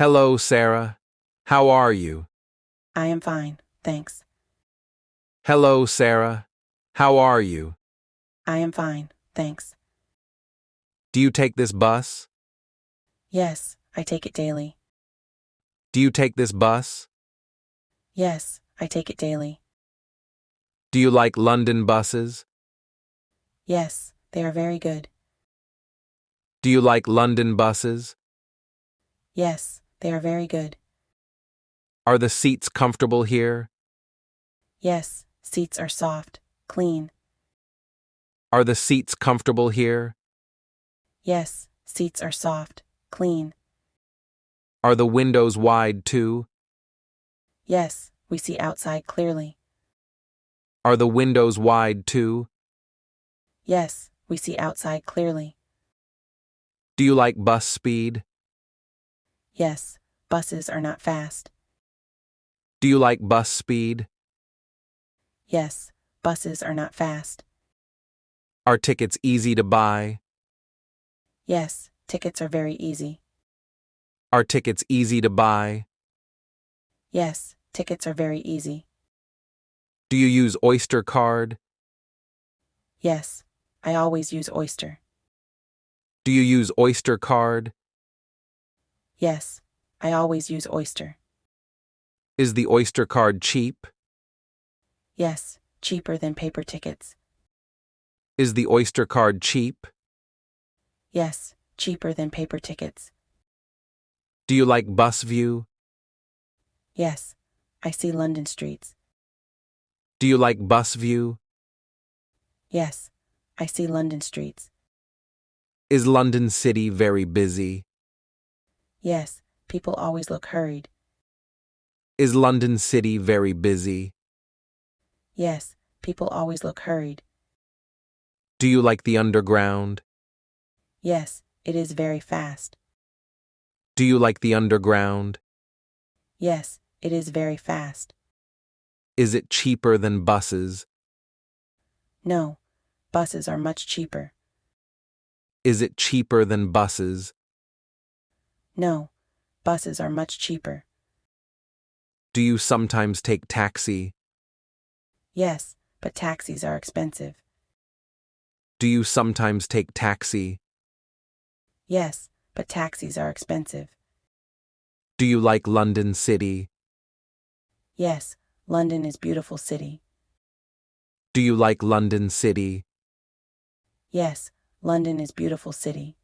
Hello, Sarah. How are you? I am fine, thanks. Hello, Sarah. How are you? I am fine, thanks. Do you take this bus? Yes, I take it daily. Do you take this bus? Yes, I take it daily. Do you like London buses? Yes, they are very good. Do you like London buses? Yes, they are very good. Are the seats comfortable here? Yes, seats are soft, clean. Are the seats comfortable here? Yes, seats are soft, clean. Are the windows wide too? Yes, we see outside clearly. Are the windows wide too? Yes, we see outside clearly. Do you like bus speed? Yes, buses are not fast. Do you like bus speed? Yes, buses are not fast. Are tickets easy to buy? Yes, tickets are very easy. Are tickets easy to buy? Yes, tickets are very easy. Do you use Oyster card? Yes, I always use Oyster. Do you use Oyster card? Yes, I always use Oyster. Is the Oyster card cheap? Yes, cheaper than paper tickets. Is the Oyster card cheap? Yes, cheaper than paper tickets. Do you like bus view? Yes, I see London streets. Do you like bus view? Yes, I see London streets. Is London City very busy? Yes, people always look hurried. Is London City very busy? Yes, people always look hurried. Do you like the Underground? Yes, it is very fast. Do you like the Underground? Yes, it is very fast. Is it cheaper than buses? No, buses are much cheaper. Is it cheaper than buses? No, buses are much cheaper. Do you sometimes take taxi? Yes, but taxis are expensive. Do you sometimes take taxi? Yes, but taxis are expensive. Do you like London City? Yes, London is beautiful city. Do you like London City? Yes, London is beautiful city.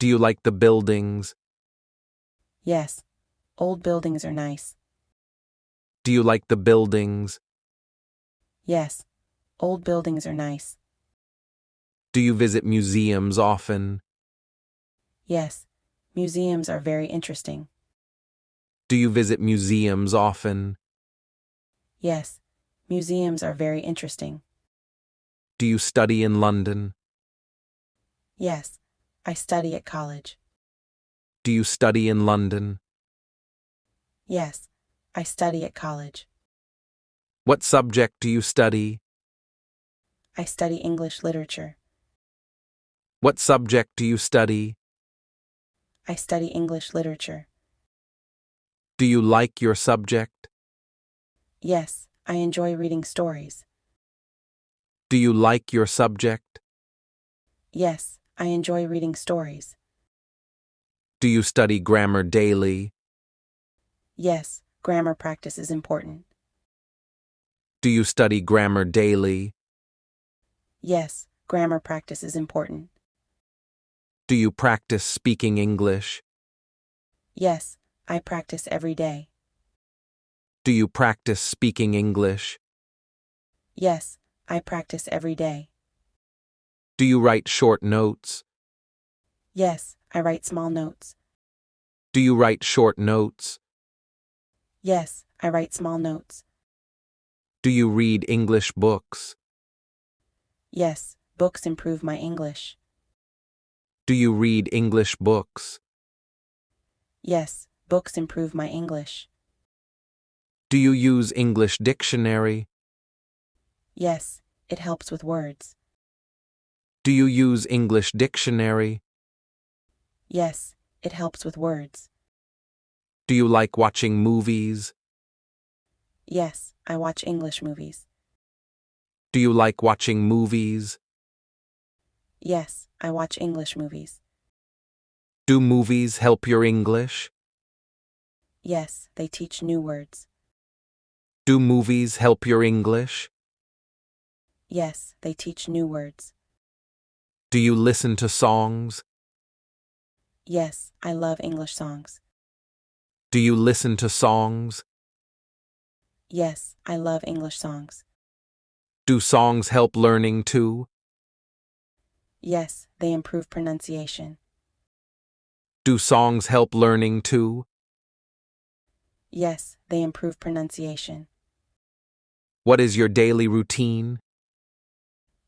Do you like the buildings? Yes, old buildings are nice. Do you like the buildings? Yes, old buildings are nice. Do you visit museums often? Yes, museums are very interesting. Do you visit museums often? Yes, museums are very interesting. Do you study in London? Yes, I study at college. Do you study in London? Yes, I study at college. What subject do you study? I study English literature. What subject do you study? I study English literature. Do you like your subject? Yes, I enjoy reading stories. Do you like your subject? Yes, I enjoy reading stories. Do you study grammar daily? Yes, grammar practice is important. Do you study grammar daily? Yes, grammar practice is important. Do you practice speaking English? Yes, I practice every day. Do you practice speaking English? Yes, I practice every day. Do you write short notes? Yes, I write small notes. Do you write short notes? Yes, I write small notes. Do you read English books? Yes, books improve my English. Do you read English books? Yes, books improve my English. Do you use English dictionary? Yes, it helps with words. Do you use English dictionary? Yes, it helps with words. Do you like watching movies? Yes, I watch English movies. Do you like watching movies? Yes, I watch English movies. Do movies help your English? Yes, they teach new words. Do movies help your English? Yes, they teach new words. Do you listen to songs? Yes, I love English songs. Do you listen to songs? Yes, I love English songs. Do songs help learning too? Yes, they improve pronunciation. Do songs help learning too? Yes, they improve pronunciation. What is your daily routine?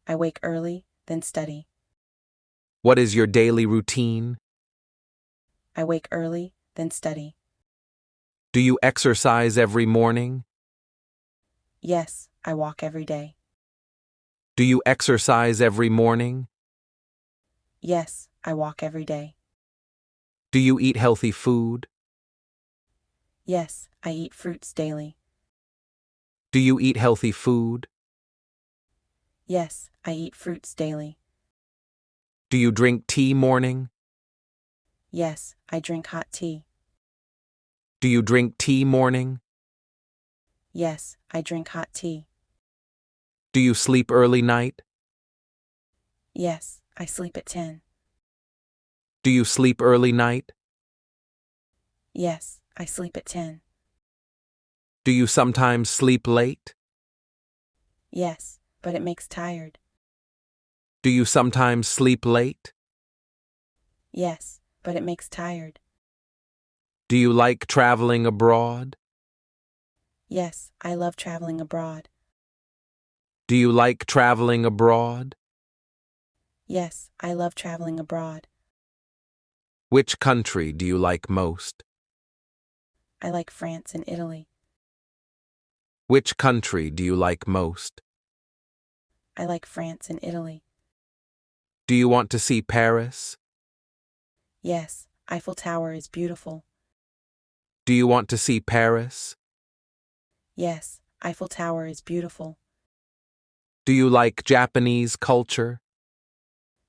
I wake early, then study. What is your daily routine? I wake early, then study. Do you exercise every morning? Yes, I walk every day. Do you exercise every morning? Yes, I walk every day. Do you eat healthy food? Yes, I eat fruits daily. Do you eat healthy food? Yes, I eat fruits daily. Do you drink tea morning? Yes, I drink hot tea. Do you drink tea morning? Yes, I drink hot tea. Do you sleep early night? Yes, I sleep at 10. Do you sleep early night? Yes, I sleep at 10. Do you sometimes sleep late? Yes, but it makes tired. Do you sometimes sleep late? Yes, but it makes tired. Do you like traveling abroad? Yes, I love traveling abroad. Do you like traveling abroad? Yes, I love traveling abroad. Which country do you like most? I like France and Italy. Which country do you like most? I like France and Italy. Do you want to see Paris? Yes, Eiffel Tower is beautiful. Do you want to see Paris? Yes, Eiffel Tower is beautiful. Do you like Japanese culture?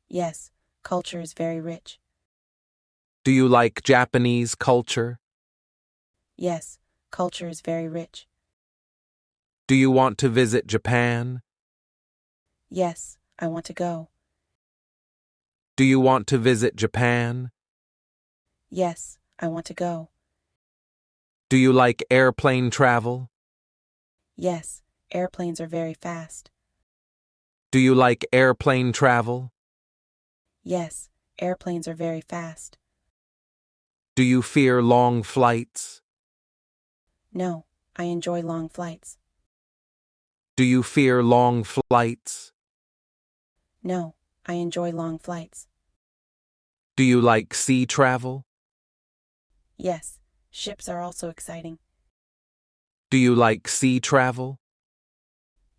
Yes, culture is very rich. Do you like Japanese culture? Yes, culture is very rich. Do you want to visit Japan? Yes, I want to go. Do you want to visit Japan? Yes, I want to go. Do you like airplane travel? Yes, airplanes are very fast. Do you like airplane travel? Yes, airplanes are very fast. Do you fear long flights? No, I enjoy long flights. Do you fear long flights? No, I enjoy long flights. Do you like sea travel? Yes, ships are also exciting. Do you like sea travel?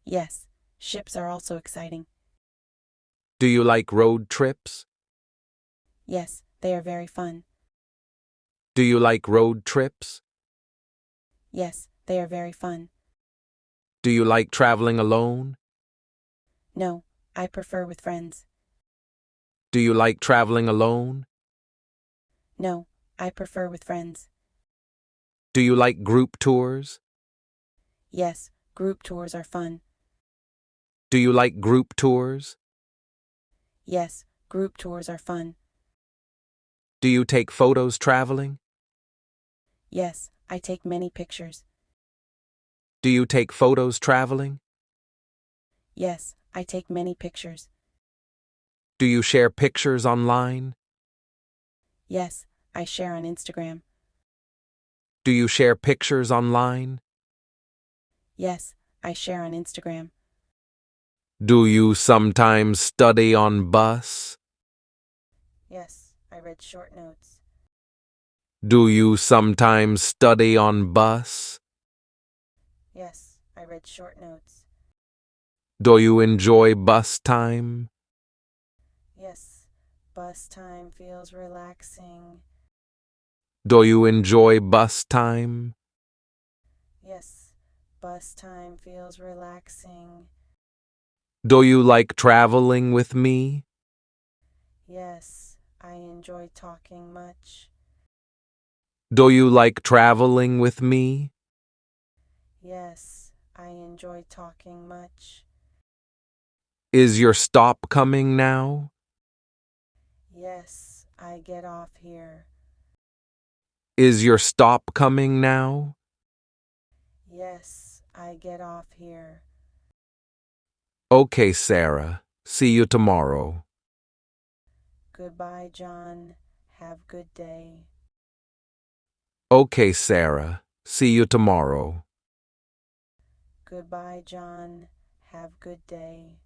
Yes, ships are also exciting. Do you like road trips? Yes, they are very fun. Do you like road trips? Yes, they are very fun. Do you like traveling alone? No, I prefer with friends. Do you like traveling alone? No, I prefer with friends. Do you like group tours? Yes, group tours are fun. Do you like group tours? Yes, group tours are fun. Do you take photos traveling? Yes, I take many pictures. Do you take photos traveling? Yes, I take many pictures. Do you share pictures online? Yes, I share on Instagram. Do you share pictures online? Yes, I share on Instagram. Do you sometimes study on bus? Yes, I read short notes. Do you sometimes study on bus? Yes, I read short notes. Do you enjoy bus time? Yes, bus time feels relaxing. Do you enjoy bus time? Yes, bus time feels relaxing. Do you like traveling with me? Yes, I enjoy talking much. Do you like traveling with me? Yes, I enjoy talking much. Is your stop coming now? Yes, I get off here. Is your stop coming now? Yes, I get off here. Okay, Sarah. See you tomorrow. Goodbye, John. Have good day. Okay, Sarah. See you tomorrow. Goodbye, John. Have good day.